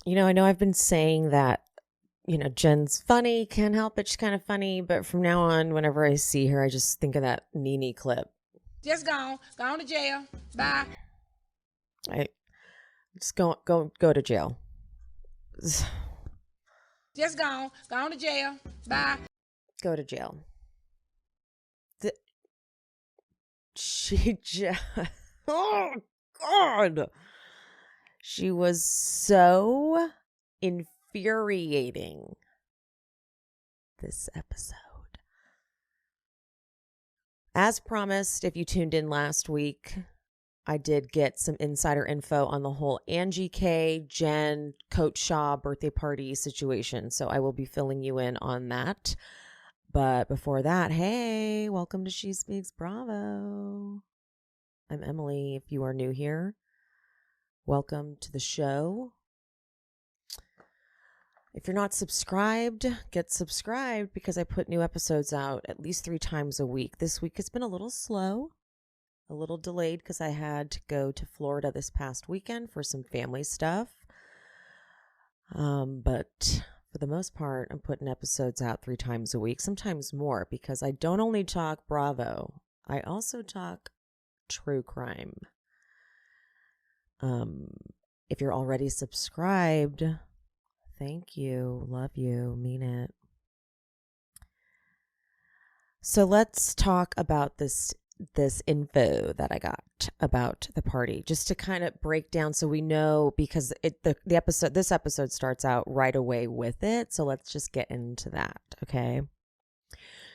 I know I've been saying that, Jen's funny, can't help it, she's kind of funny, but from now on, whenever I see her, I just think of that Nene clip. Just gone to jail. Bye. I just go to jail. Just gone to jail. Bye. Go to jail. She just, oh God, she was so infuriating this episode. As promised, if you tuned in last week, I did get some insider info on the whole Angie K, Jen, Coach Shah birthday party situation. So I will be filling you in on that. But before that, hey, welcome to She Speaks Bravo. I'm Emily. If you are new here, welcome to the show. If you're not subscribed, get subscribed because I put new episodes out at least 3 times a week. This week has been a little slow, a little delayed because I had to go to Florida this past weekend for some family stuff. But for the most part, I'm putting episodes out 3 times a week, sometimes more, because I don't only talk Bravo, I also talk true crime. If you're already subscribed, thank you, love you, mean it. So let's talk about this info that I got about the party, just to kind of break down so we know, because this episode starts out right away with it. So let's just get into that, okay?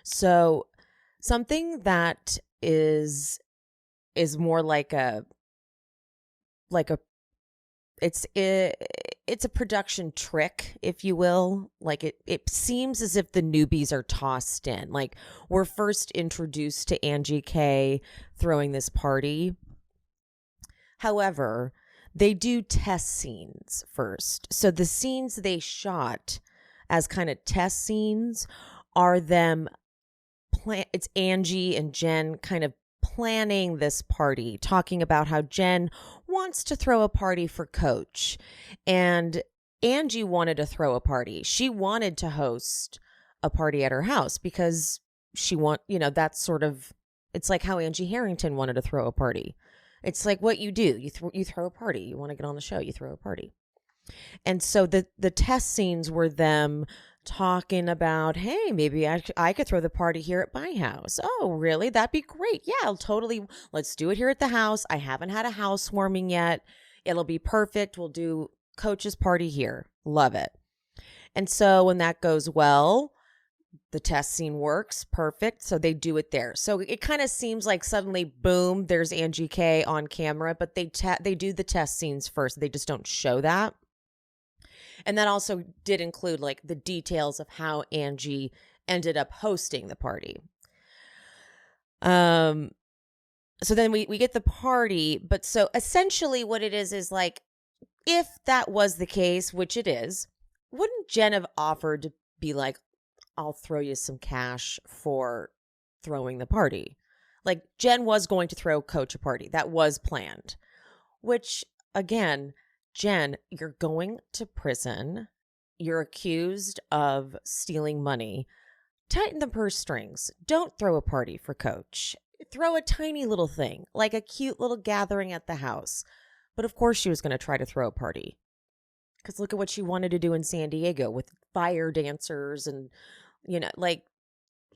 So something that is more like it's a production trick, if you will. Like it seems as if the newbies are tossed in. Like we're first introduced to Angie K throwing this party. However, they do test scenes first. So the scenes they shot as kind of test scenes are them it's Angie and Jen kind of planning this party, talking about how Jen wants to throw a party for Coach, and Angie wanted to throw a party. She wanted to host a party at her house because that's sort of, it's like how Angie Harrington wanted to throw a party. It's like what you do. You throw a party. You want to get on the show, you throw a party. And so the test scenes were them talking about, hey, maybe I could throw the party here at my house. Oh, really? That'd be great. Yeah, totally. Let's do it here at the house. I haven't had a housewarming yet. It'll be perfect. We'll do Coach's party here. Love it. And so when that goes well, the test scene works perfect. So they do it there. So it kind of seems like suddenly, boom, there's Angie K on camera, but they do the test scenes first. They just don't show that. And that also did include like the details of how Angie ended up hosting the party. So then we get the party, but so essentially what it is like, if that was the case, which it is, wouldn't Jen have offered to be like, I'll throw you some cash for throwing the party? Like Jen was going to throw Coach a party. That was planned, which again, Jen, you're going to prison. You're accused of stealing money. Tighten the purse strings. Don't throw a party for Coach. Throw a tiny little thing, like a cute little gathering at the house. But of course she was going to try to throw a party. Because look at what she wanted to do in San Diego with fire dancers and, like,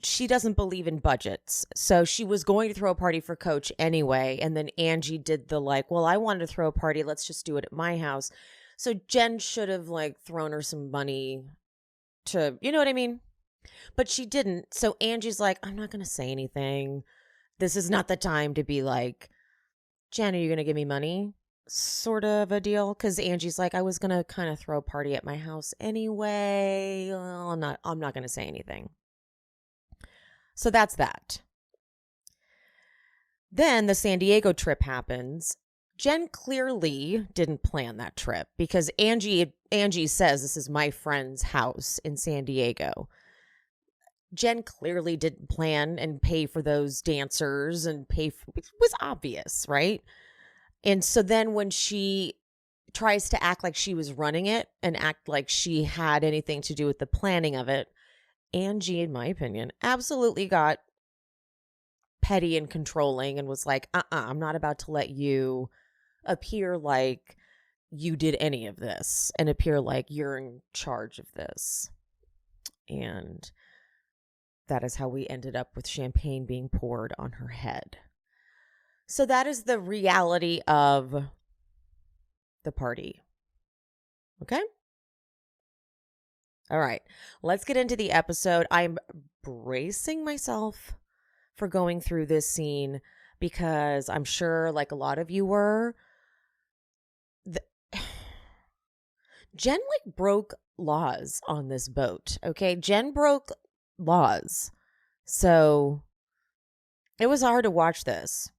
she doesn't believe in budgets. So she was going to throw a party for Coach anyway. And then Angie did the like, well, I wanted to throw a party. Let's just do it at my house. So Jen should have like thrown her some money to, you know what I mean? But she didn't. So Angie's like, I'm not going to say anything. This is not the time to be like, Jen, are you going to give me money? Sort of a deal. Because Angie's like, I was going to kind of throw a party at my house anyway. Well, I'm not going to say anything. So that's that. Then the San Diego trip happens. Jen clearly didn't plan that trip because Angie says this is my friend's house in San Diego. Jen clearly didn't plan and pay for those dancers and it was obvious, right? And so then when she tries to act like she was running it and act like she had anything to do with the planning of it. Angie, in my opinion, absolutely got petty and controlling and was like, I'm not about to let you appear like you did any of this and appear like you're in charge of this. And that is how we ended up with champagne being poured on her head. So that is the reality of the party. Okay? All right. Let's get into the episode. I'm bracing myself for going through this scene because I'm sure, like a lot of you were, Jen like broke laws on this boat. Okay? Jen broke laws. So it was hard to watch this.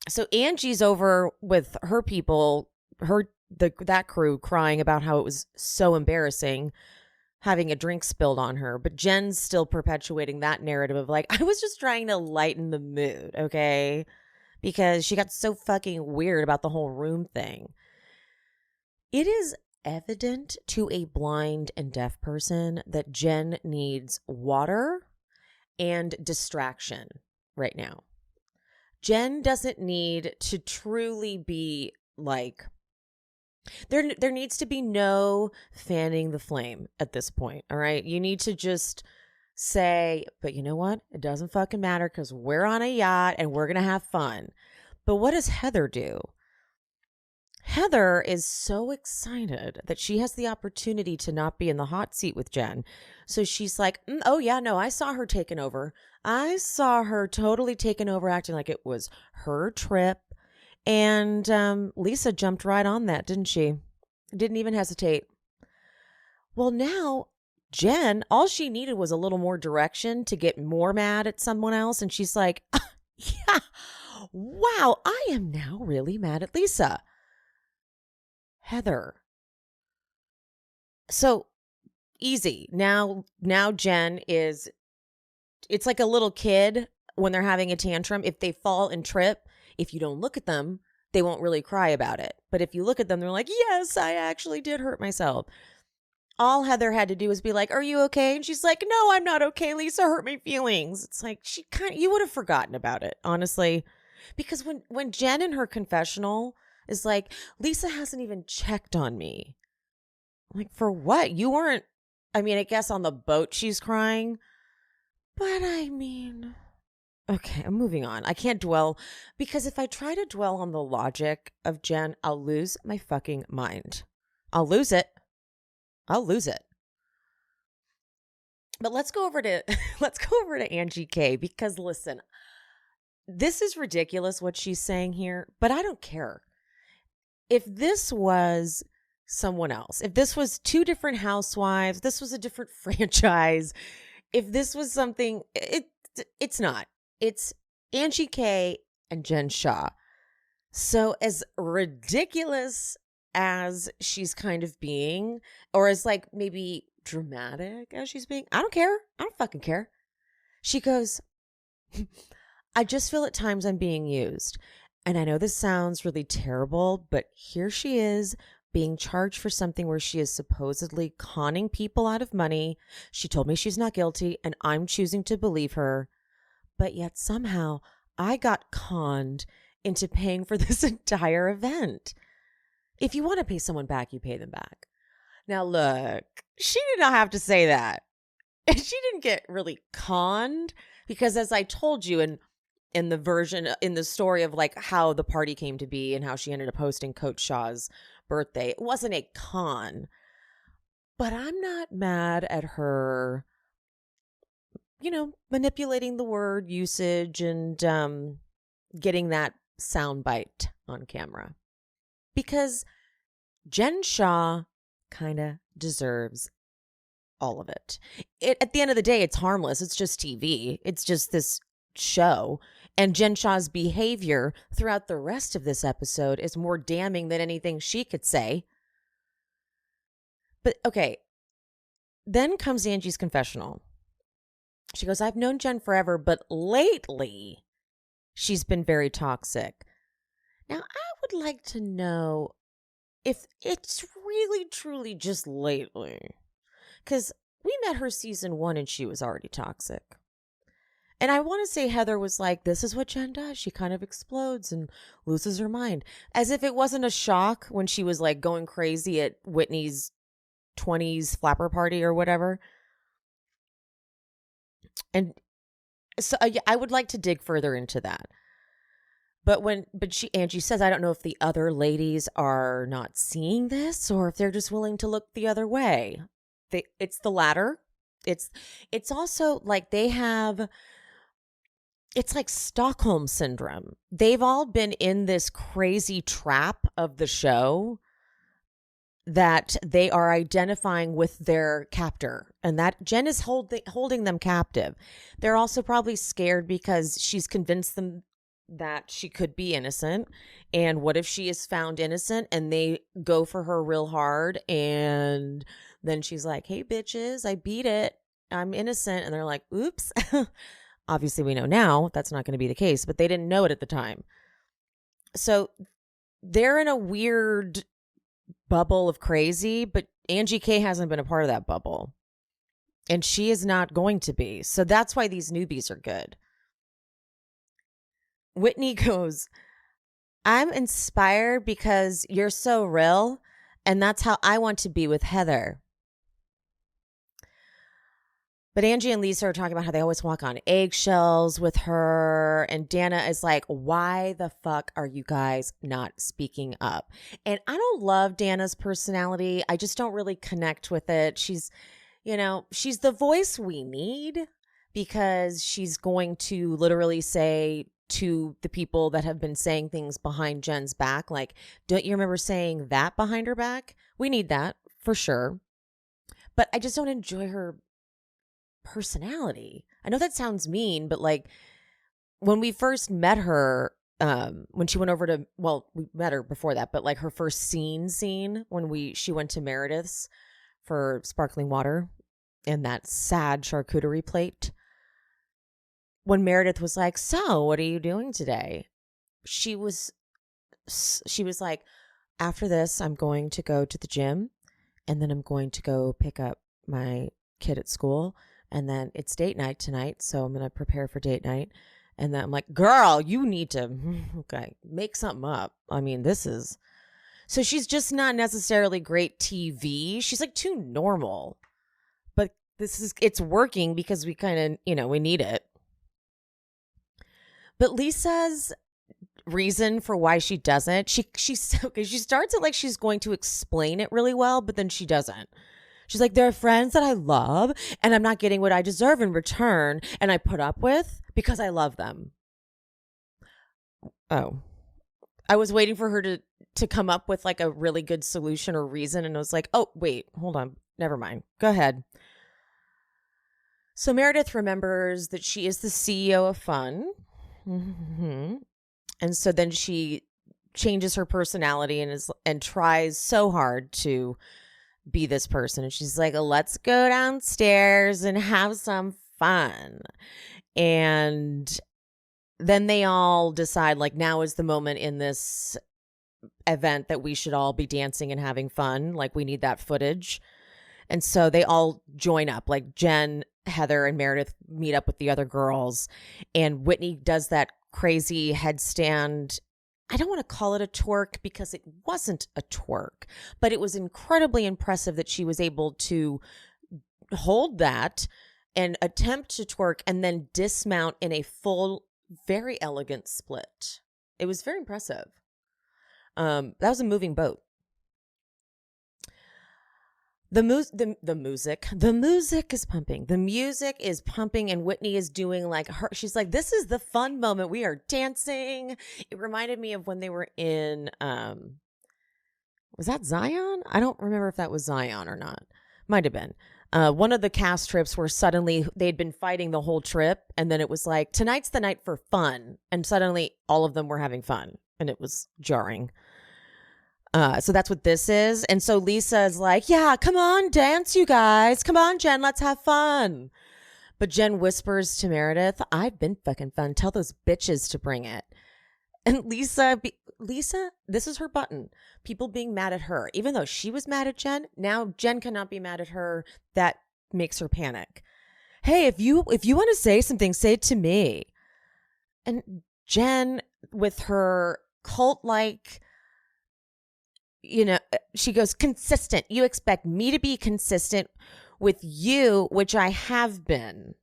So Angie's over with her people, that crew, crying about how it was so embarrassing having a drink spilled on her. But Jen's still perpetuating that narrative of like, I was just trying to lighten the mood, okay? Because she got so fucking weird about the whole room thing. It is evident to a blind and deaf person that Jen needs water and distraction right now. Jen doesn't need to truly be like, there needs to be no fanning the flame at this point, all right? You need to just say, but you know what? It doesn't fucking matter because we're on a yacht and we're going to have fun. But what does Heather do? Heather is so excited that she has the opportunity to not be in the hot seat with Jen. So she's like, oh yeah, no, I saw her taking over. I saw her totally taking over, acting like it was her trip. And Lisa jumped right on that, didn't she? Didn't even hesitate. Well, now Jen, all she needed was a little more direction to get more mad at someone else. And she's like, yeah, wow, I am now really mad at Lisa. Heather. So easy. Now Jen is, it's like a little kid when they're having a tantrum. If they fall and trip, if you don't look at them, they won't really cry about it. But if you look at them, they're like, yes, I actually did hurt myself. All Heather had to do was be like, are you okay? And she's like, no, I'm not okay. Lisa hurt my feelings. It's like, you would have forgotten about it, honestly. Because when Jen in her confessional is like, Lisa hasn't even checked on me. I'm like, for what? You weren't, I mean, I guess on the boat she's crying. But I mean, okay, I'm moving on. I can't dwell, because if I try to dwell on the logic of Jen, I'll lose my fucking mind. I'll lose it. But let's go over to Angie K, because listen, this is ridiculous what she's saying here, but I don't care. If this was someone else, if this was two different housewives, this was a different franchise, if this was something, it's not. It's Angie K and Jen Shah. So as ridiculous as she's kind of being, or as like maybe dramatic as she's being, I don't care. I don't fucking care. She goes, I just feel at times I'm being used. And I know this sounds really terrible, but here she is being charged for something where she is supposedly conning people out of money. She told me she's not guilty, and I'm choosing to believe her. But yet somehow I got conned into paying for this entire event. If you want to pay someone back, you pay them back. Now look, she did not have to say that. And she didn't get really conned, because as I told you in the story of like how the party came to be and how she ended up hosting Coach Shaw's birthday, it wasn't a con. But I'm not mad at her, manipulating the word usage and getting that soundbite on camera. Because Jen Shah kind of deserves all of it. At the end of the day, it's harmless. It's just TV. It's just this show. And Jen Shah's behavior throughout the rest of this episode is more damning than anything she could say. But okay, then comes Angie's confessional. She goes, I've known Jen forever, but lately she's been very toxic. Now, I would like to know if it's really truly just lately, because we met her season 1 and she was already toxic. And I want to say Heather was like, this is what Jen does. She kind of explodes and loses her mind. As if it wasn't a shock when she was like going crazy at Whitney's 20s flapper party or whatever. And so I would like to dig further into that. But Angie says, I don't know if the other ladies are not seeing this or if they're just willing to look the other way. It's the latter. It's also like it's like Stockholm syndrome. They've all been in this crazy trap of the show that they are identifying with their captor, and that Jen is holding them captive. They're also probably scared because she's convinced them that she could be innocent. And what if she is found innocent and they go for her real hard, and then she's like, hey, bitches, I beat it. I'm innocent. And they're like, oops. Obviously, we know now that's not going to be the case, but they didn't know it at the time. So they're in a weird bubble of crazy, but Angie K hasn't been a part of that bubble. And she is not going to be. So that's why these newbies are good. Whitney goes, I'm inspired because you're so real, and that's how I want to be with Heather. But Angie and Lisa are talking about how they always walk on eggshells with her. And Dana is like, why the fuck are you guys not speaking up? And I don't love Dana's personality. I just don't really connect with it. She's the voice we need because she's going to literally say to the people that have been saying things behind Jen's back, like, don't you remember saying that behind her back? We need that for sure. But I just don't enjoy her personality. I know that sounds mean, but like when we first met her, when she went over to, well, we met her before that, but like her first scene when she went to Meredith's for sparkling water and that sad charcuterie plate. When Meredith was like, so what are you doing today? She was like, after this, I'm going to go to the gym and then I'm going to go pick up my kid at school. And then it's date night tonight, so I'm going to prepare for date night. And then I'm like, girl, you need to make something up. I mean, so she's just not necessarily great TV. She's like too normal. But it's working because we kind of, we need it. But Lisa's reason for why she doesn't, she starts it like she's going to explain it really well, but then she doesn't. She's like, there are friends that I love and I'm not getting what I deserve in return and I put up with because I love them. Oh, I was waiting for her to come up with like a really good solution or reason. And I was like, oh, wait, hold on. Never mind. Go ahead. So Meredith remembers that she is the CEO of Fun. Mm-hmm. And so then she changes her personality and tries so hard to be this person. And she's like, let's go downstairs and have some fun. And then they all decide like now is the moment in this event that we should all be dancing and having fun. Like we need that footage. And so they all join up, like Jen, Heather, and Meredith meet up with the other girls. And Whitney does that crazy headstand. I don't want to call it a twerk because it wasn't a twerk, but it was incredibly impressive that she was able to hold that and attempt to twerk and then dismount in a full, very elegant split. It was very impressive. That was a moving boat. The music is pumping. The music is pumping, and Whitney is doing like her. She's like, "This is the fun moment. We are dancing." It reminded me of when they were in. Was that Zion? I don't remember if that was Zion or not. Might have been. One of the cast trips where suddenly they'd been fighting the whole trip, and then it was like, tonight's the night for fun, and suddenly all of them were having fun, and it was jarring. So that's what this is. And so Lisa's like, yeah, come on, dance, you guys. Come on, Jen, let's have fun. But Jen whispers to Meredith, I've been fucking fun. Tell those bitches to bring it. And Lisa, this is her button. People being mad at her. Even though she was mad at Jen, now Jen cannot be mad at her. That makes her panic. Hey, if you want to say something, say it to me. And Jen, with her cult-like, she goes, consistent. You expect me to be consistent with you, which I have been.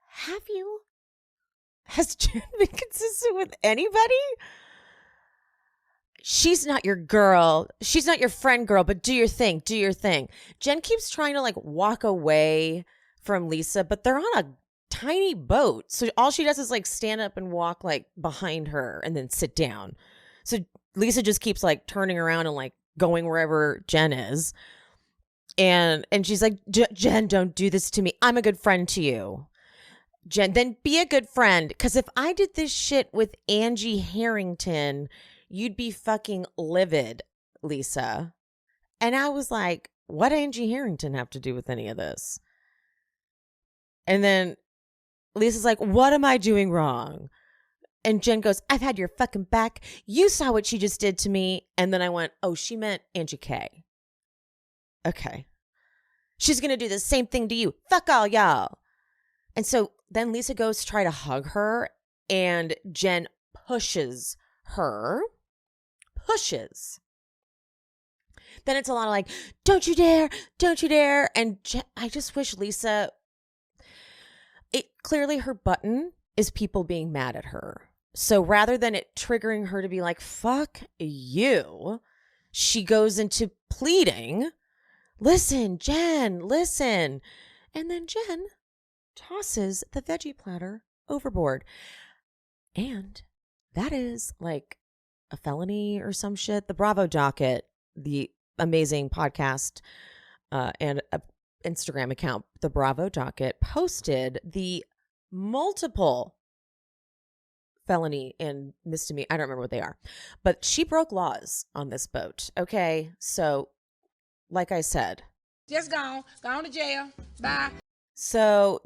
Have you? Has Jen been consistent with anybody? She's not your girl. She's not your friend, girl, but do your thing. Do your thing. Jen keeps trying to like walk away from Lisa, but they're on a tiny boat. So all she does is like stand up and walk like behind her and then sit down. So Lisa just keeps like turning around and like going wherever Jen is. And she's like, Jen, don't do this to me. I'm a good friend to you. Jen, then be a good friend. Because if I did this shit with Angie Harrington, you'd be fucking livid, Lisa. And I was like, what Angie Harrington have to do with any of this? And then Lisa's like, what am I doing wrong? And Jen goes, I've had your fucking back. You saw what she just did to me. And then I went, oh, she meant Angie K. Okay. She's going to do the same thing to you. Fuck all y'all. And so then Lisa goes to try to hug her, and Jen pushes her. Then it's a lot of like, don't you dare, don't you dare. And I just wish Lisa, clearly her button is people being mad at her. So rather than it triggering her to be like, fuck you, she goes into pleading. Listen, Jen, listen. And then Jen tosses the veggie platter overboard. And that is like a felony or some shit. The Bravo Docket, the amazing podcast and Instagram account, the Bravo Docket, posted the multiple felony and misdemeanor. I don't remember what they are. But she broke laws on this boat. Okay, so like I said, Just gone to jail. Bye. So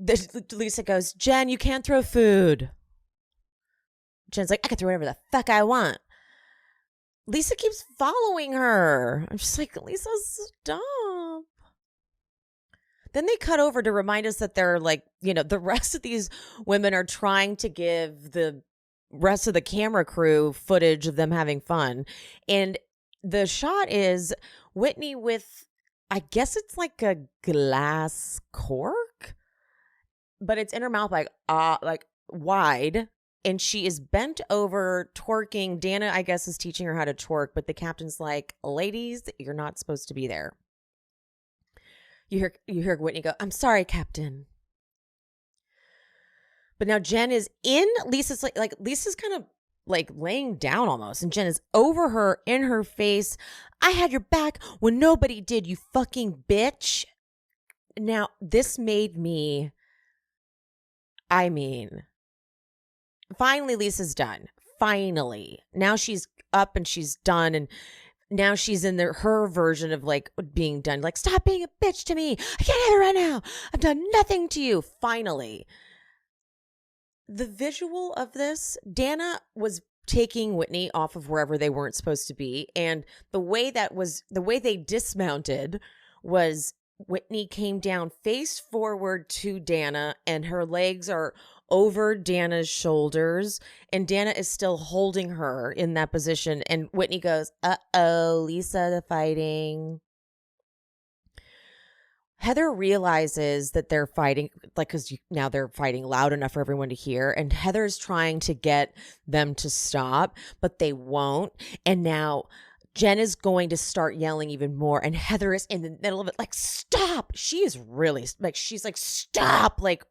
Lisa goes, Jen, you can't throw food. Jen's like, I can throw whatever the fuck I want. Lisa keeps following her. I'm just like, Lisa, stop. Then they cut over to remind us that they're like, the rest of these women are trying to give the rest of the camera crew footage of them having fun. And the shot is Whitney with, I guess it's like a glass cork, but it's in her mouth like wide. And she is bent over twerking. Dana, I guess, is teaching her how to twerk, but the captain's like, ladies, you're not supposed to be there. You hear Whitney go, I'm sorry, Captain. But now Jen is in Lisa's like Lisa's kind of like laying down almost, and Jen is over her in her face. I had your back when nobody did, you fucking bitch. Now this made me, finally Lisa's done. Finally. Now she's up and she's done, and now she's in her version of like being done. Like, stop being a bitch to me. I can't have it right now. I've done nothing to you. Finally. The visual of this, Dana was taking Whitney off of wherever they weren't supposed to be. And the way they dismounted was Whitney came down face forward to Dana, and her legs are over Dana's shoulders, and Dana is still holding her in that position. And Whitney goes, uh-oh, Lisa, the fighting. Heather realizes that they're fighting, like, because now they're fighting loud enough for everyone to hear. And Heather's trying to get them to stop, but they won't. And now Jen is going to start yelling even more. And Heather is in the middle of it, like, stop. She is really, like, she's like, stop, like,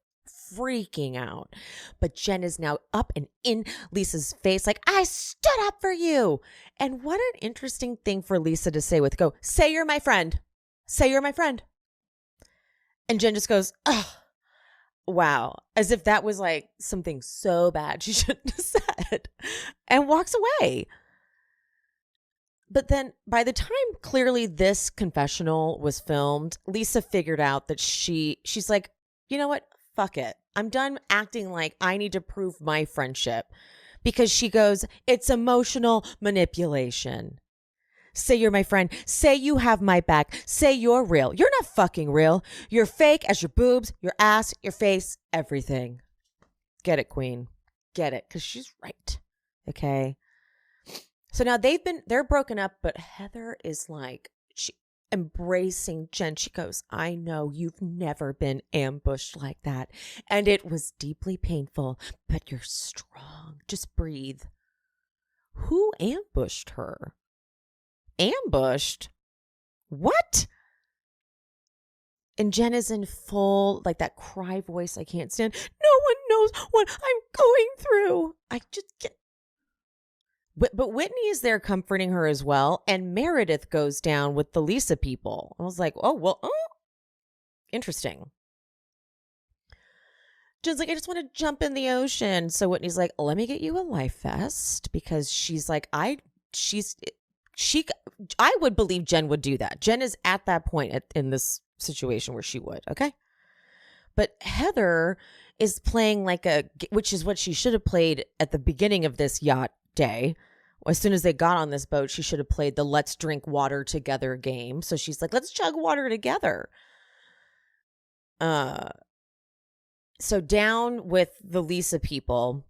freaking out. But Jen is now up and in Lisa's face, like, I stood up for you. And what an interesting thing for Lisa to say say you're my friend. Say you're my friend. And Jen just goes, oh, wow. As if that was like something so bad she shouldn't have said, and walks away. But then by the time clearly this confessional was filmed, Lisa figured out that she's like, you know what? Fuck it. I'm done acting like I need to prove my friendship, because she goes, it's emotional manipulation. Say you're my friend. Say you have my back. Say you're real. You're not fucking real. You're fake as your boobs, your ass, your face, everything. Get it, queen. Get it. Because she's right. Okay. So now they're broken up, but Heather is like, embracing Jen. She goes, I know you've never been ambushed like that. And it was deeply painful, but you're strong. Just breathe. Who ambushed her? Ambushed? What? And Jen is in full, like that cry voice I can't stand. No one knows what I'm going through. I just get. But Whitney is there comforting her as well. And Meredith goes down with the Lisa people. I was like, interesting. Jen's like, I just want to jump in the ocean. So Whitney's like, let me get you a life vest. Because she's like, I would believe Jen would do that. Jen is at that point in this situation where she would. Okay. But Heather is playing which is what she should have played at the beginning of this yacht day. As soon as they got on this boat, she should have played the let's drink water together game. So she's like, let's chug water together. So down with the Lisa people,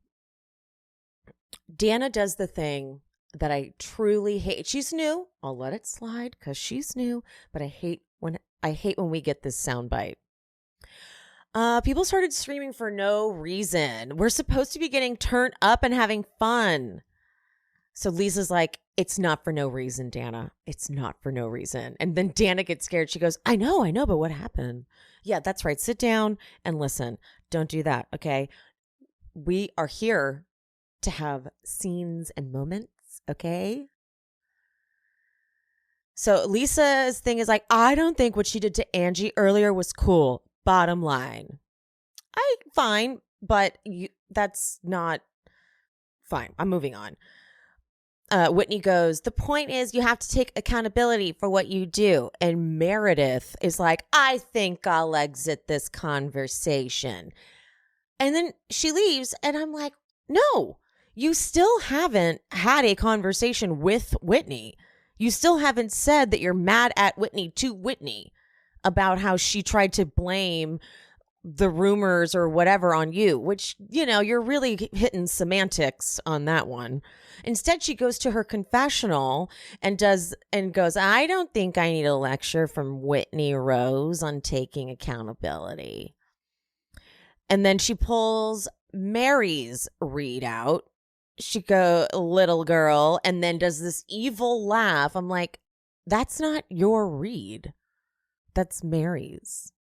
Dana does the thing that I truly hate. She's new. I'll let it slide because she's new, but I hate when we get this soundbite. People started screaming for no reason. We're supposed to be getting turned up and having fun. So Lisa's like, it's not for no reason, Dana. It's not for no reason. And then Dana gets scared. She goes, I know, but what happened? Yeah, that's right. Sit down and listen. Don't do that, okay? We are here to have scenes and moments, okay? So Lisa's thing is like, I don't think what she did to Angie earlier was cool. Bottom line. Fine, but that's not fine. I'm moving on. Whitney goes, the point is you have to take accountability for what you do. And Meredith is like, I think I'll exit this conversation. And then she leaves and I'm like, no, you still haven't had a conversation with Whitney. You still haven't said that you're mad at Whitney to Whitney about how she tried to blame the rumors or whatever on you, which, you're really hitting semantics on that one. Instead, she goes to her confessional and goes, I don't think I need a lecture from Whitney Rose on taking accountability. And then she pulls Mary's read out. She go, little girl, and then does this evil laugh. I'm like, that's not your read. That's Mary's.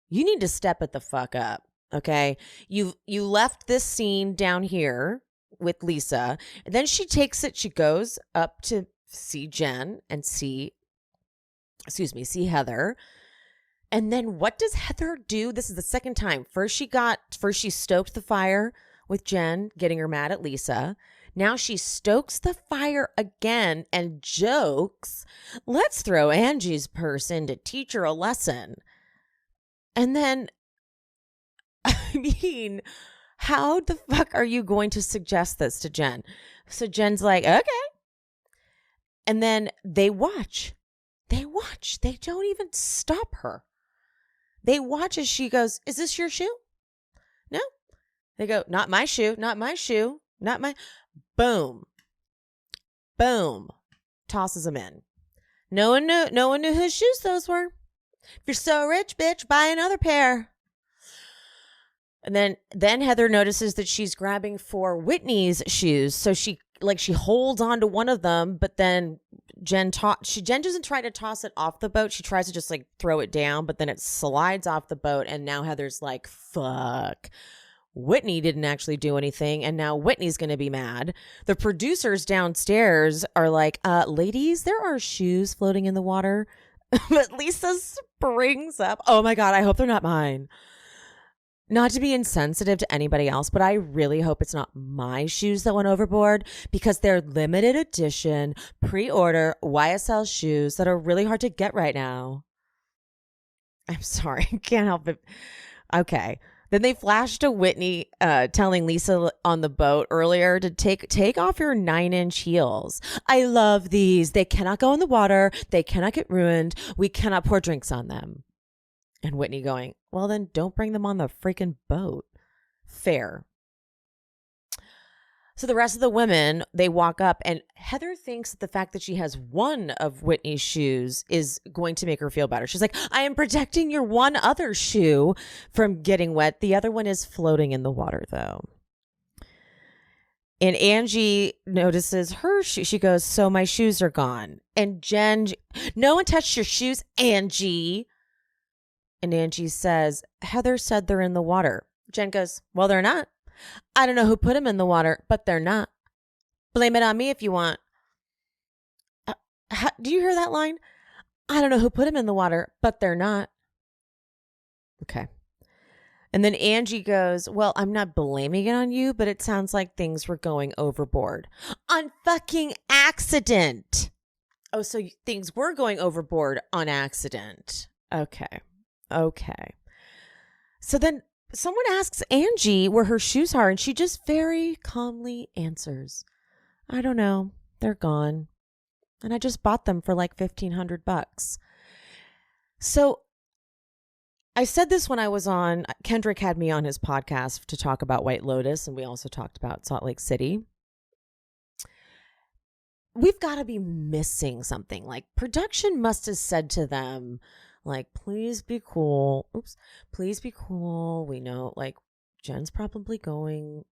You need to step it the fuck up, okay? You left this scene down here with Lisa, and then she goes up to see Jen and see Heather. And then what does Heather do? This is the second time. First she stoked the fire with Jen, getting her mad at Lisa. Now she stokes the fire again and jokes, let's throw Angie's purse in to teach her a lesson. And then, how the fuck are you going to suggest this to Jen? So Jen's like, okay. And then they watch. They don't even stop her. They watch as she goes, is this your shoe? No. They go, not my shoe, not my shoe, not my. Boom. Tosses them in. No one knew whose shoes those were. If you're so rich, bitch, buy another pair. And then Heather notices that she's grabbing for Whitney's shoes. So she holds on to one of them, but then Jen doesn't try to toss it off the boat. She tries to just throw it down, but then it slides off the boat. And now Heather's like, fuck. Whitney didn't actually do anything, and now Whitney's going to be mad. The producers downstairs are like, ladies, there are shoes floating in the water. But Lisa springs up. Oh my God, I hope they're not mine. Not to be insensitive to anybody else, but I really hope it's not my shoes that went overboard, because they're limited edition, pre-order YSL shoes that are really hard to get right now. I'm sorry. I can't help it. Okay. Then they flashed to Whitney telling Lisa on the boat earlier to take off your 9-inch heels. I love these. They cannot go in the water. They cannot get ruined. We cannot pour drinks on them. And Whitney going, well, then don't bring them on the freaking boat. Fair. So the rest of the women, they walk up, and Heather thinks that the fact that she has one of Whitney's shoes is going to make her feel better. She's like, I am protecting your one other shoe from getting wet. The other one is floating in the water, though. And Angie notices her shoe. She goes, so my shoes are gone. And Jen, no one touched your shoes, Angie. And Angie says, Heather said they're in the water. Jen goes, well, they're not. I don't know who put them in the water, but they're not. Blame it on me if you want. Do you hear that line? I don't know who put them in the water, but they're not. Okay. And then Angie goes, well, I'm not blaming it on you, but it sounds like things were going overboard. On fucking accident. Oh, so things were going overboard on accident. Okay. So then someone asks Angie where her shoes are, and she just very calmly answers, I don't know. They're gone. And I just bought them for like $1,500. So I said this when I was on, Kendrick had me on his podcast to talk about White Lotus, and we also talked about Salt Lake City. We've got to be missing something. Like, production must have said to them, like, please be cool. Please be cool. We know, like, Jen's probably going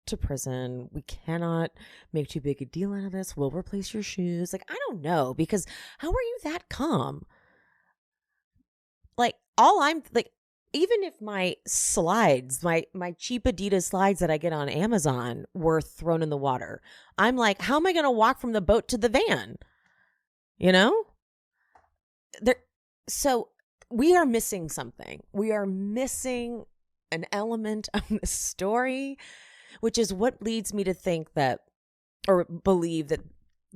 to prison. We cannot make too big a deal out of this. We'll replace your shoes. Like, I don't know, because how are you that calm? Like, even if my slides, my cheap Adidas slides that I get on Amazon were thrown in the water, I'm like, how am I going to walk from the boat to the van? You know? So we are missing something. We are missing an element of the story, which is what leads me to think that, or believe that,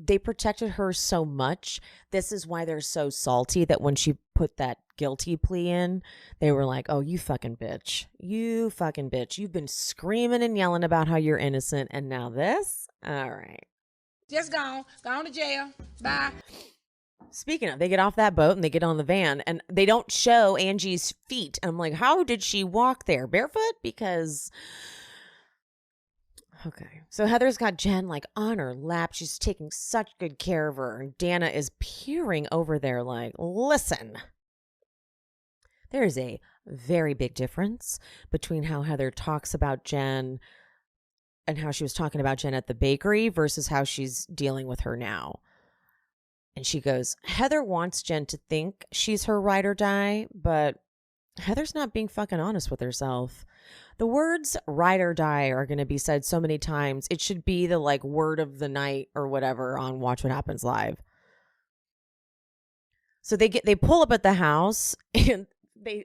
they protected her so much. This is why they're so salty that when she put that guilty plea in, they were like, oh, you fucking bitch. You fucking bitch. You've been screaming and yelling about how you're innocent, and now this? All right. Just gone to jail. Bye. Speaking of, they get off that boat and they get on the van, and they don't show Angie's feet. I'm like, how did she walk there? Barefoot? Because, okay. So Heather's got Jen like on her lap. She's taking such good care of her. And Dana is peering over there like, listen. There is a very big difference between how Heather talks about Jen and how she was talking about Jen at the bakery versus how she's dealing with her now. And she goes, Heather wants Jen to think she's her ride or die, but Heather's not being fucking honest with herself. The words ride or die are going to be said so many times. It should be the like word of the night or whatever on Watch What Happens Live. So they pull up at the house and they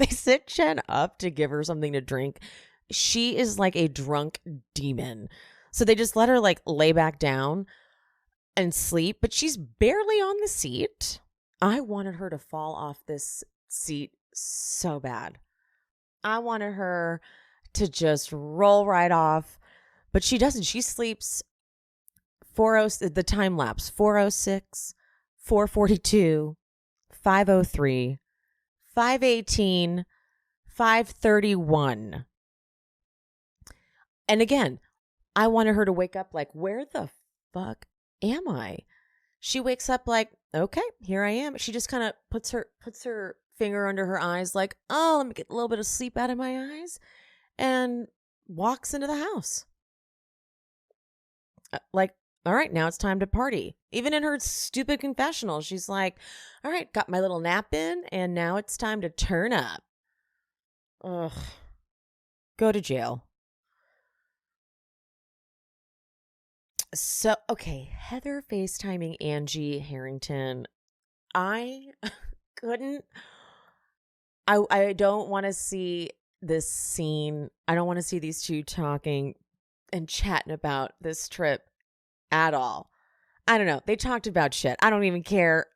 sit Jen up to give her something to drink. She is like a drunk demon. So they just let her like lay back down and sleep, but she's barely on the seat. I wanted her to fall off this seat so bad. I wanted her to just roll right off, but she doesn't. She sleeps the time lapse 4:06, 4:42, 5:03, 5:18, 5:31. And again, I wanted her to wake up like, where the fuck am I? She wakes up like, okay, here I am. She just kind of puts her finger under her eyes like, oh, let me get a little bit of sleep out of my eyes, and walks into the house. Like, all right, now it's time to party. Even in her stupid confessional, she's like, all right, got my little nap in, and now it's time to turn up. Ugh. Go to jail. So, okay, Heather FaceTiming Angie Harrington. I couldn't. I don't want to see this scene. I don't want to see these two talking and chatting about this trip at all. I don't know. They talked about shit. I don't even care.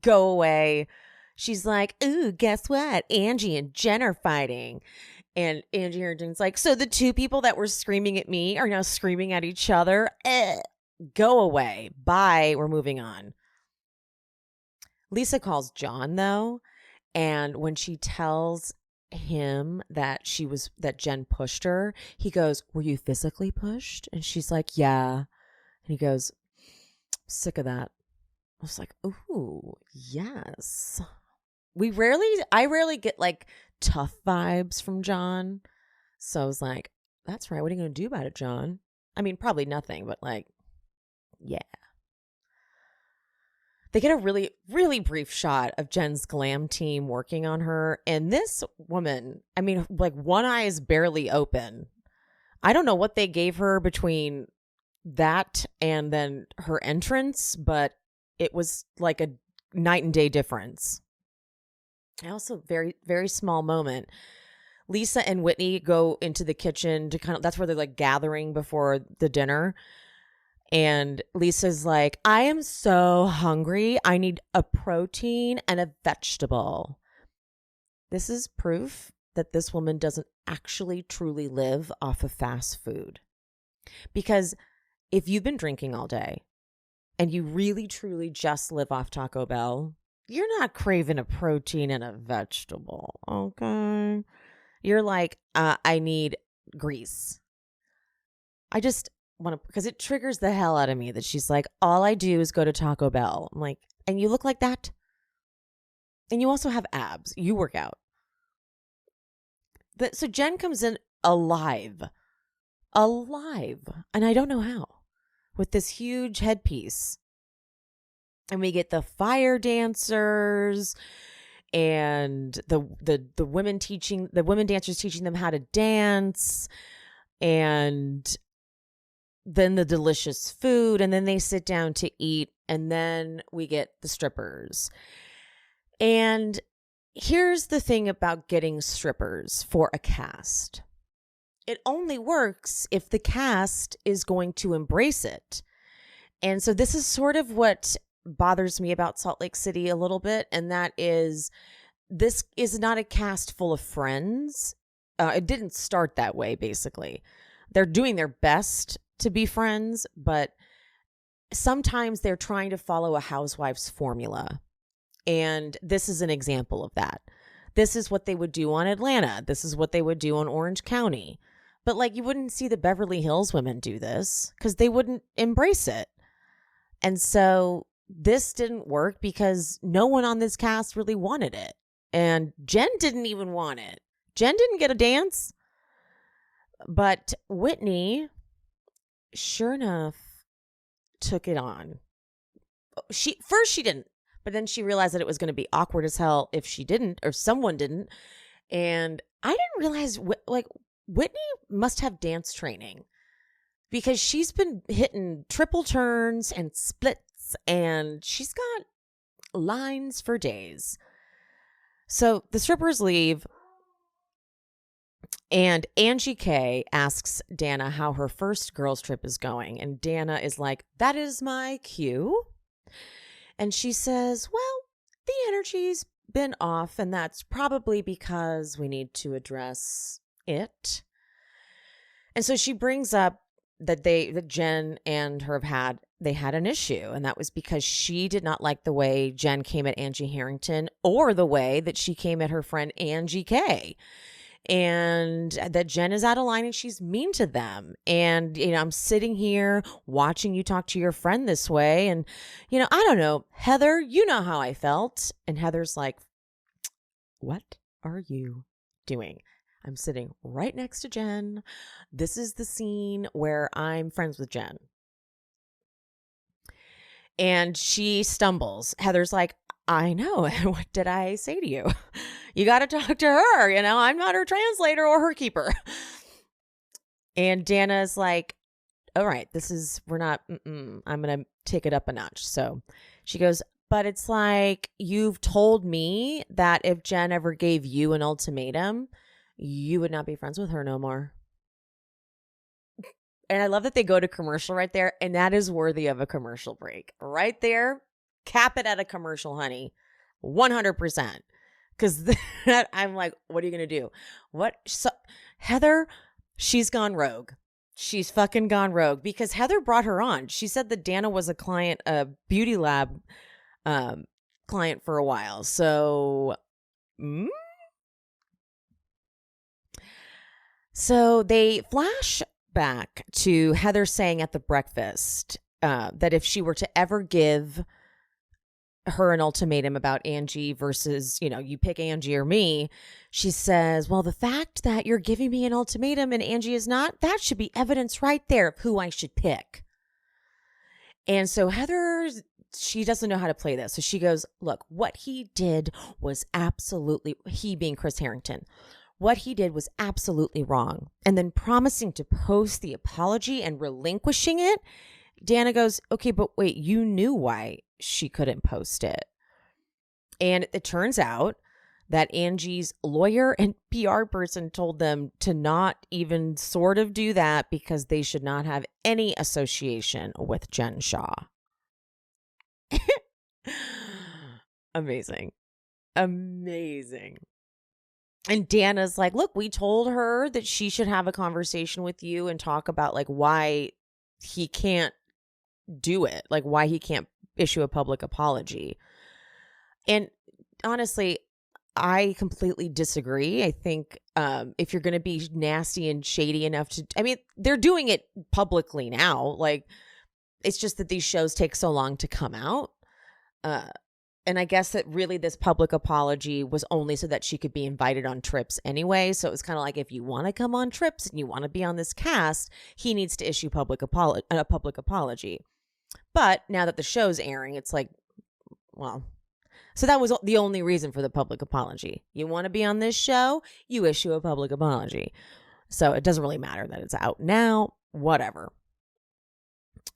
Go away. She's like, ooh, guess what? Angie and Jen are fighting. And Angie Harrington's like, so the two people that were screaming at me are now screaming at each other. Go away. Bye. We're moving on. Lisa calls John, though. And when she tells him that Jen pushed her, he goes, were you physically pushed? And she's like, yeah. And he goes, sick of that. I was like, ooh, yes. I rarely get like tough vibes from John. So I was like, that's right. What are you going to do about it, John? I mean, probably nothing, but like, yeah. They get a really, really brief shot of Jen's glam team working on her. And this woman, I mean, like one eye is barely open. I don't know what they gave her between that and then her entrance, but it was like a night and day difference. And also very, very small moment. Lisa and Whitney go into the kitchen to that's where they're like gathering before the dinner. And Lisa's like, I am so hungry. I need a protein and a vegetable. This is proof that this woman doesn't actually truly live off of fast food. Because if you've been drinking all day and you really truly just live off Taco Bell, you're not craving a protein and a vegetable, okay? You're like, I need grease. I just want to, because it triggers the hell out of me that she's like, all I do is go to Taco Bell. I'm like, and you look like that? And you also have abs. You work out. So Jen comes in alive. And I don't know how, with this huge headpiece. And we get the fire dancers and the women dancers teaching them how to dance, and then the delicious food, and then they sit down to eat, and then we get the strippers. And here's the thing about getting strippers for a cast. It only works if the cast is going to embrace it. And so this is sort of what bothers me about Salt Lake City a little bit, and that is, this is not a cast full of friends. It didn't start that way, basically. They're doing their best to be friends, but sometimes they're trying to follow a housewives formula. And this is an example of that. This is what they would do on Atlanta. This is what they would do on Orange County. But like, you wouldn't see the Beverly Hills women do this because they wouldn't embrace it. And so this didn't work because no one on this cast really wanted it. And Jen didn't even want it. Jen didn't get a dance. But Whitney, sure enough, took it on. She didn't, but then she realized that it was going to be awkward as hell if she didn't, or someone didn't. And I didn't realize, like, Whitney must have dance training, because she's been hitting triple turns and splits, and she's got lines for days. So the strippers leave, and Angie K asks Dana how her first girls trip is going. And Dana is like, that is my cue. And she says, well, the energy's been off, and that's probably because we need to address it. And so she brings up that Jen and her had an issue, and that was because she did not like the way Jen came at Angie Harrington, or the way that she came at her friend Angie K, and that Jen is out of line and she's mean to them. And, you know, I'm sitting here watching you talk to your friend this way, and, you know, I don't know, Heather, you know how I felt. And Heather's like, what are you doing? I'm sitting right next to Jen. This is the scene where I'm friends with Jen. And she stumbles. Heather's like, I know. What did I say to you? You got to talk to her. You know, I'm not her translator or her keeper. And Dana's like, all right, I'm going to take it up a notch. So she goes, but it's like, you've told me that if Jen ever gave you an ultimatum, you would not be friends with her no more. And I love that they go to commercial right there. And that is worthy of a commercial break right there. Cap it at a commercial, honey. 100%. Because I'm like, what are you going to do? What? So, Heather, she's gone rogue. She's fucking gone rogue because Heather brought her on. She said that Dana was a client, a beauty lab client for a while. So, so they flash back to Heather saying at the breakfast that if she were to ever give her an ultimatum about Angie versus, you pick Angie or me, she says, well, the fact that you're giving me an ultimatum and Angie is not, that should be evidence right there of who I should pick. And so Heather, she doesn't know how to play this. So she goes, look, what he did was absolutely, he being Chris Harrington, what he did was absolutely wrong. And then promising to post the apology and relinquishing it, Dana goes, okay, but wait, you knew why she couldn't post it. And it turns out that Angie's lawyer and PR person told them to not even sort of do that because they should not have any association with Jen Shah. Amazing. Amazing. And Dana's like, look, we told her that she should have a conversation with you and talk about like why he can't do it, like why he can't issue a public apology. And honestly, I completely disagree. I think if you're going to be nasty and shady enough to, I mean, they're doing it publicly now. Like, it's just that these shows take so long to come out. And I guess that really this public apology was only so that she could be invited on trips anyway. So it was kind of like, if you want to come on trips and you want to be on this cast, he needs to issue a public apology. But now that the show's airing, it's like, well, so that was the only reason for the public apology. You want to be on this show, you issue a public apology. So it doesn't really matter that it's out now, whatever.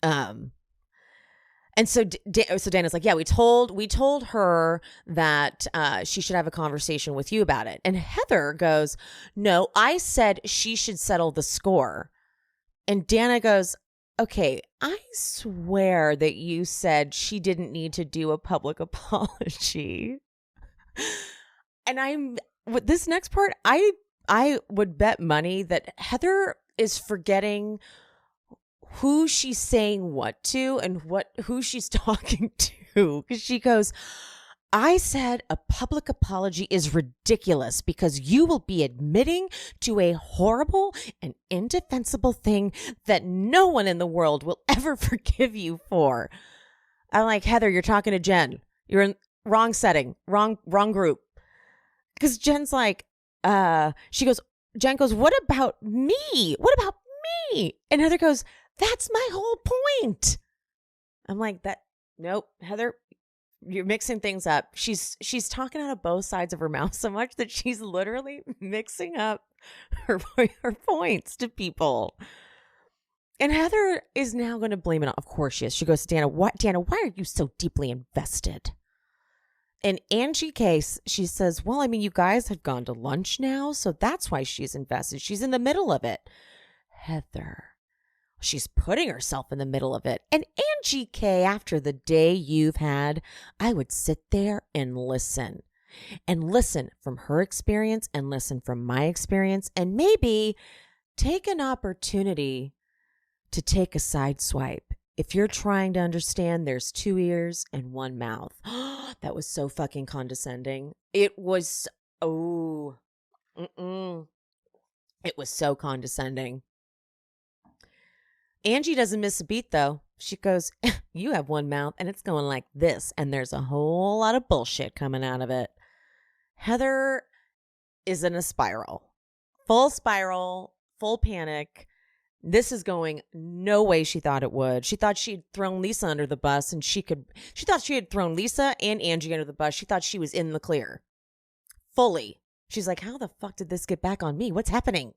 And so Dana's like, yeah, we told her that she should have a conversation with you about it. And Heather goes, no, I said she should settle the score. And Dana goes, okay, I swear that you said she didn't need to do a public apology. And with this next part, I would bet money that Heather is forgetting who she's saying what to and who she's talking to. Because she goes, I said a public apology is ridiculous because you will be admitting to a horrible and indefensible thing that no one in the world will ever forgive you for. I'm like, Heather, you're talking to Jen. You're in wrong setting, wrong group. Because Jen's like, Jen goes, what about me? What about me? And Heather goes, that's my whole point. I'm like, nope, Heather, you're mixing things up. She's talking out of both sides of her mouth so much that she's literally mixing up her points to people. And Heather is now going to blame it on. Of course she is. She goes to Dana, Dana, why are you so deeply invested? In Angie's case, she says, well, I mean, you guys have gone to lunch now, so that's why she's invested. She's in the middle of it. Heather, she's putting herself in the middle of it. And Angie K, after the day you've had, I would sit there and listen from her experience and listen from my experience and maybe take an opportunity to take a side swipe. If you're trying to understand, there's 2 ears and 1 mouth. That was so fucking condescending. It was, it was so condescending. Angie doesn't miss a beat, though. She goes, you have 1 mouth, and it's going like this, and there's a whole lot of bullshit coming out of it. Heather is in a spiral. Full panic. This is going no way she thought it would. She thought she'd thrown Lisa under the bus, and she thought she had thrown Lisa and Angie under the bus. She thought she was in the clear. Fully. She's like, how the fuck did this get back on me? What's happening?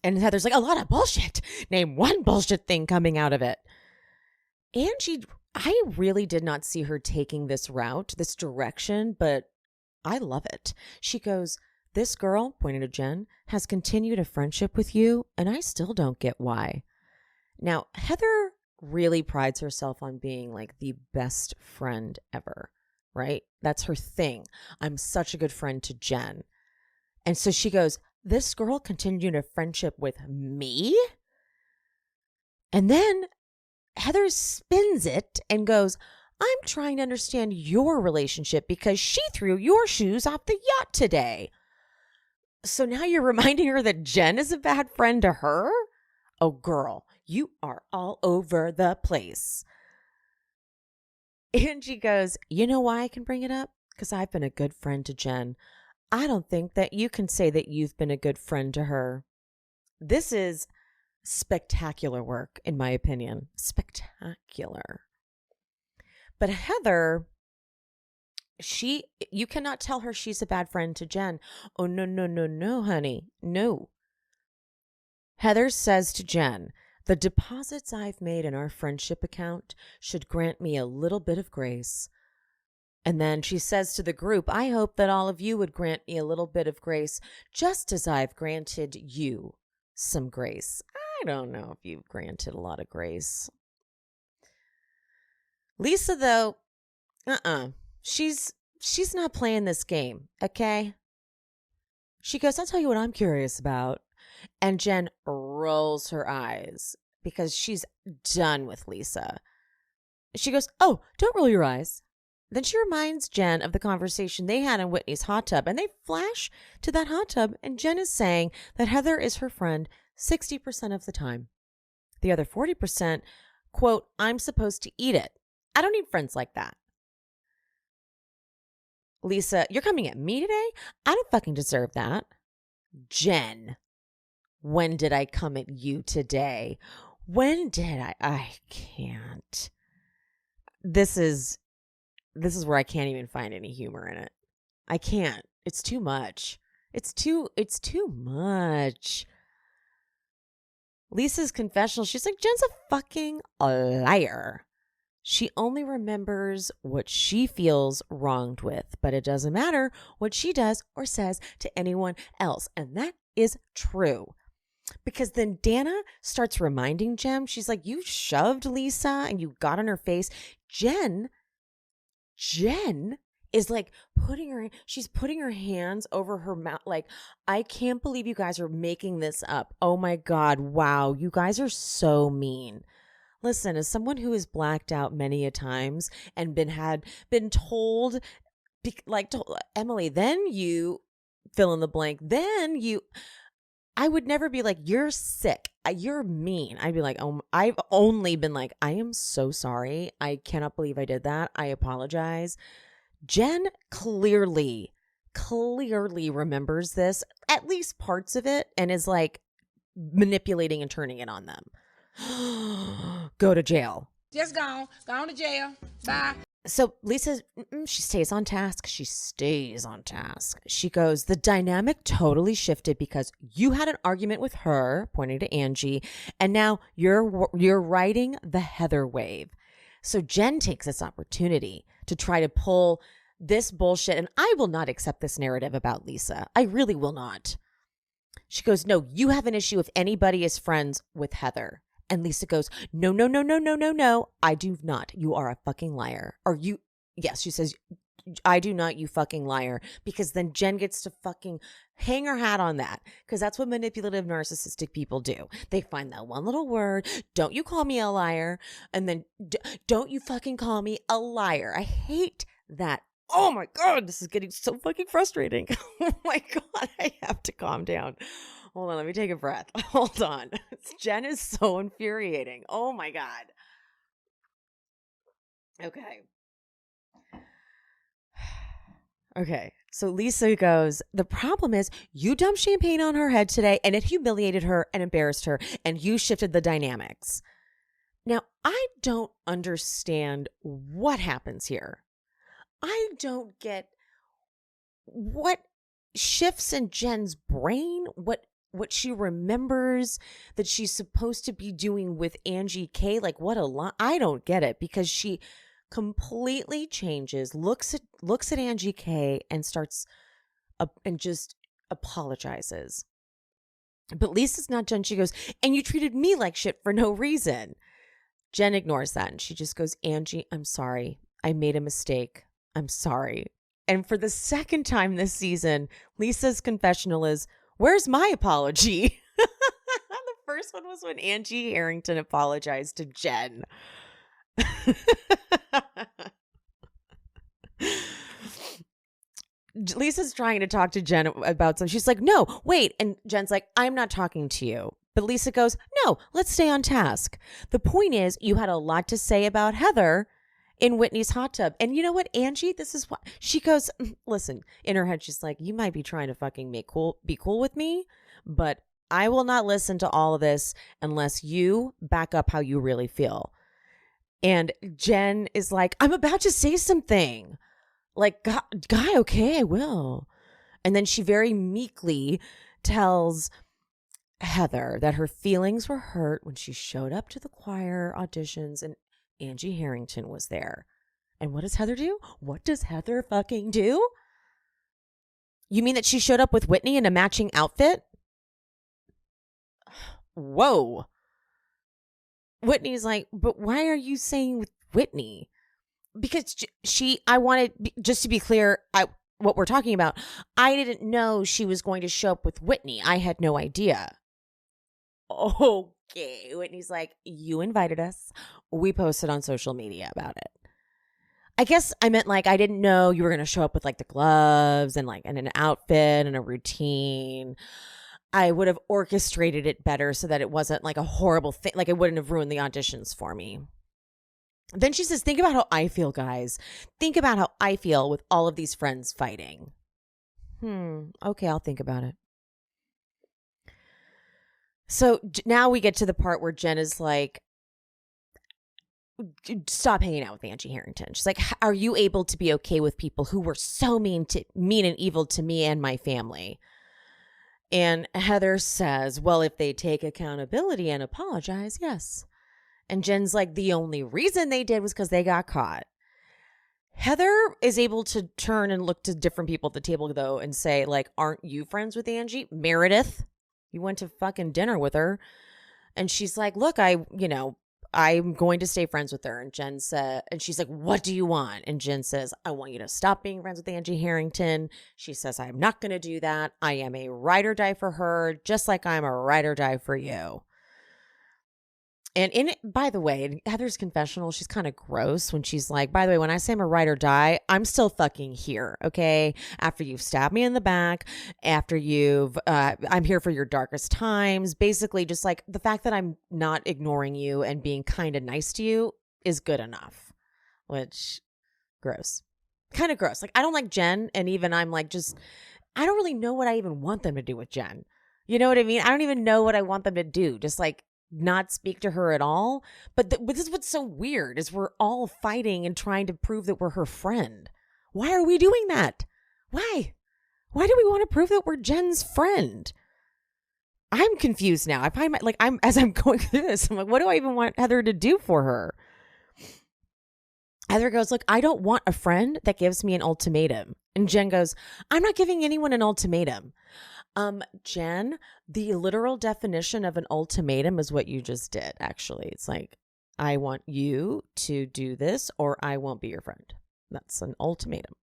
And Heather's like, a lot of bullshit. Name one bullshit thing coming out of it. Angie, I really did not see her taking this route, this direction, but I love it. She goes, this girl, pointing to Jen, has continued a friendship with you, and I still don't get why. Now, Heather really prides herself on being like the best friend ever. right? That's her thing. I'm such a good friend to Jen. And so she goes, this girl continued a friendship with me? And then Heather spins it and goes, I'm trying to understand your relationship because she threw your shoes off the yacht today. So now you're reminding her that Jen is a bad friend to her? Oh, girl, you are all over the place. Angie goes, you know why I can bring it up? Because I've been a good friend to Jen. I don't think that you can say that you've been a good friend to her. This is spectacular work, in my opinion. Spectacular. But Heather, you cannot tell her she's a bad friend to Jen. Oh, no, honey. No. Heather says to Jen, the deposits I've made in our friendship account should grant me a little bit of grace. And then she says to the group, I hope that all of you would grant me a little bit of grace, just as I've granted you some grace. I don't know if you've granted a lot of grace. Lisa, though, she's not playing this game, okay? She goes, I'll tell you what I'm curious about. And Jen rolls her eyes because she's done with Lisa. She goes, oh, don't roll your eyes. Then she reminds Jen of the conversation they had in Whitney's hot tub, and they flash to that hot tub, and Jen is saying that Heather is her friend 60% of the time. The other 40%, quote, I'm supposed to eat it. I don't need friends like that. Lisa, you're coming at me today? I don't fucking deserve that. Jen, when did I come at you today? When did I can't. This is where I can't even find any humor in it. I can't. It's too much. It's too much. Lisa's confessional, she's like, Jen's a fucking liar. She only remembers what she feels wronged with, but it doesn't matter what she does or says to anyone else. And that is true. Because then Dana starts reminding Jen, she's like, you shoved Lisa and you got on her face. Jen is like she's putting her hands over her mouth. Like, I can't believe you guys are making this up. Oh my God. Wow. You guys are so mean. Listen, as someone who has blacked out many a times and been told, like Emily, then you fill in the blank, I would never be like, you're sick, you're mean. I'd be like, oh, I've only been like, I am so sorry. I cannot believe I did that. I apologize. Jen clearly remembers this, at least parts of it, and is like manipulating and turning it on them. Go to jail. Just gone to jail. Bye. So Lisa, she stays on task. She goes, the dynamic totally shifted because you had an argument with her, pointing to Angie, and now you're riding the Heather wave. So Jen takes this opportunity to try to pull this bullshit, and I will not accept this narrative about Lisa. I really will not. She goes, no, you have an issue if anybody is friends with Heather. And Lisa goes, no, I do not. You are a fucking liar. Yes, she says, I do not, you fucking liar. Because then Jen gets to fucking hang her hat on that. Because that's what manipulative, narcissistic people do. They find that one little word, don't you call me a liar. And then don't you fucking call me a liar. I hate that. Oh my God, this is getting so fucking frustrating. Oh my God, I have to calm down. Hold on, let me take a breath. Hold on. Jen is so infuriating. Oh my God. Okay. So Lisa goes, the problem is you dumped champagne on her head today and it humiliated her and embarrassed her and you shifted the dynamics. Now, I don't understand what happens here. I don't get what shifts in Jen's brain, what she remembers that she's supposed to be doing with Angie K. Like, what a lot. I don't get it because she completely changes, looks at Angie K and starts and just apologizes. But Lisa's not done. She goes, and you treated me like shit for no reason. Jen ignores that and she just goes, Angie, I'm sorry. I made a mistake. I'm sorry. And for the second time this season, Lisa's confessional is, where's my apology? The first one was when Angie Harrington apologized to Jen. Lisa's trying to talk to Jen about something. She's like, no, wait. And Jen's like, I'm not talking to you. But Lisa goes, no, let's stay on task. The point is, you had a lot to say about Heather in Whitney's hot tub. And you know what, Angie, this is what she goes, listen, in her head, she's like, you might be trying to fucking be cool with me, but I will not listen to all of this unless you back up how you really feel. And Jen is like, I'm about to say something. Like, guy, okay, I will. And then she very meekly tells Heather that her feelings were hurt when she showed up to the choir auditions and Angie Harrington was there. And what does Heather do? What does Heather fucking do? You mean that she showed up with Whitney in a matching outfit? Whoa. Whitney's like, but why are you saying with Whitney? Because I wanted, just to be clear, what we're talking about, I didn't know she was going to show up with Whitney. I had no idea. Okay. Whitney's like, you invited us. We posted on social media about it. I guess I meant like, I didn't know you were going to show up with like the gloves and like in an outfit and a routine. I would have orchestrated it better so that it wasn't like a horrible thing. Like it wouldn't have ruined the auditions for me. Then she says, think about how I feel, guys. Think about how I feel with all of these friends fighting. Okay, I'll think about it. So now we get to the part where Jen is like, stop hanging out with Angie Harrington. She's like, are you able to be okay with people who were so mean and evil to me and my family? And Heather says, well, if they take accountability and apologize, yes. And Jen's like, the only reason they did was because they got caught. Heather is able to turn and look to different people at the table, though, and say, like, aren't you friends with Angie? Meredith, you went to fucking dinner with her. And she's like, look, I'm going to stay friends with her. And Jen said, and she's like, what do you want? And Jen says, I want you to stop being friends with Angie Harrington. She says, I'm not going to do that. I am a ride or die for her, just like I'm a ride or die for you. And by the way, in Heather's confessional, she's kind of gross when she's like, by the way, when I say I'm a ride or die, I'm still fucking here, okay? After you've stabbed me in the back, after I'm here for your darkest times. Basically, just like the fact that I'm not ignoring you and being kind of nice to you is good enough. Which, gross. Kind of gross. Like, I don't like Jen, and even I'm like, I don't really know what I even want them to do with Jen. You know what I mean? I don't even know what I want them to do. Just like, not speak to her at all. But this is what's so weird is we're all fighting and trying to prove that we're her friend. Why are we doing that? Why do we want to prove that we're Jen's friend? I'm confused now. I find as I'm going through this, I'm like, what do I even want Heather to do for her? Heather goes, look, I don't want a friend that gives me an ultimatum. And Jen goes, I'm not giving anyone an ultimatum. Jen, the literal definition of an ultimatum is what you just did, actually. It's like, I want you to do this or I won't be your friend. That's an ultimatum.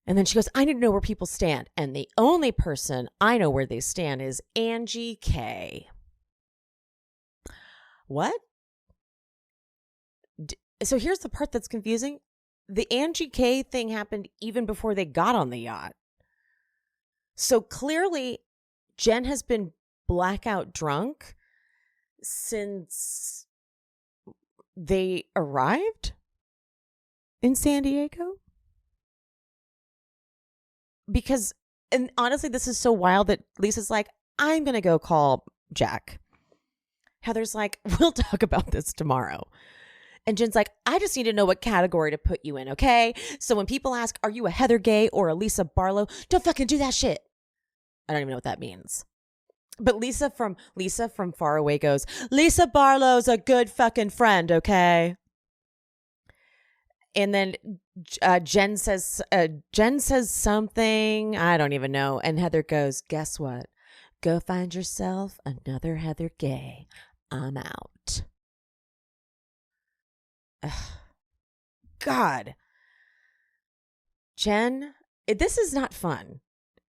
And then she goes, I need to know where people stand. And the only person I know where they stand is Angie K. What? So here's the part that's confusing. The Angie K thing happened even before they got on the yacht. So clearly, Jen has been blackout drunk since they arrived in San Diego. Because, and honestly, this is so wild that Lisa's like, I'm going to go call Jack. Heather's like, we'll talk about this tomorrow. And Jen's like, I just need to know what category to put you in, okay? So when people ask, are you a Heather Gay or a Lisa Barlow? Don't fucking do that shit. I don't even know what that means. But Lisa from far away goes, Lisa Barlow's a good fucking friend, okay? And then Jen says something, I don't even know. And Heather goes, guess what? Go find yourself another Heather Gay. I'm out. Ugh. God. Jen, this is not fun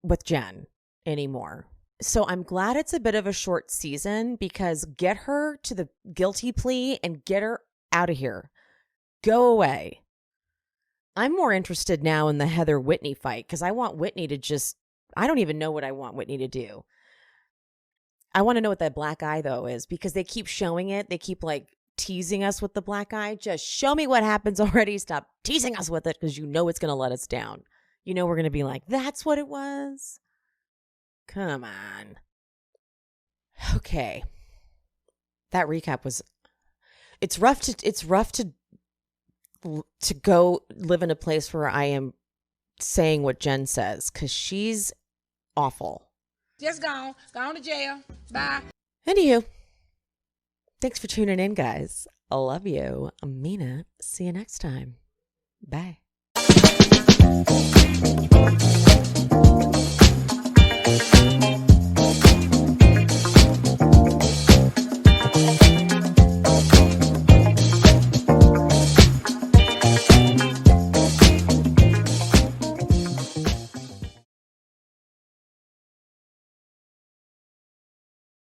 with Jen anymore. So I'm glad it's a bit of a short season because get her to the guilty plea and get her out of here. Go away. I'm more interested now in the Heather Whitney fight because I want Whitney to just, I don't even know what I want Whitney to do. I want to know what that black eye though is because they keep showing it. They keep like teasing us with the black eye. Just show me what happens already. Stop teasing us with it because you know it's going to let us down. You know we're going to be like, that's what it was. Come on. Okay. That recap was, it's rough to go live in a place where I am saying what Jen says because she's awful. Just gone to jail. Bye. Anywho, thanks for tuning in, guys. I love you. I mean it. See you next time. Bye.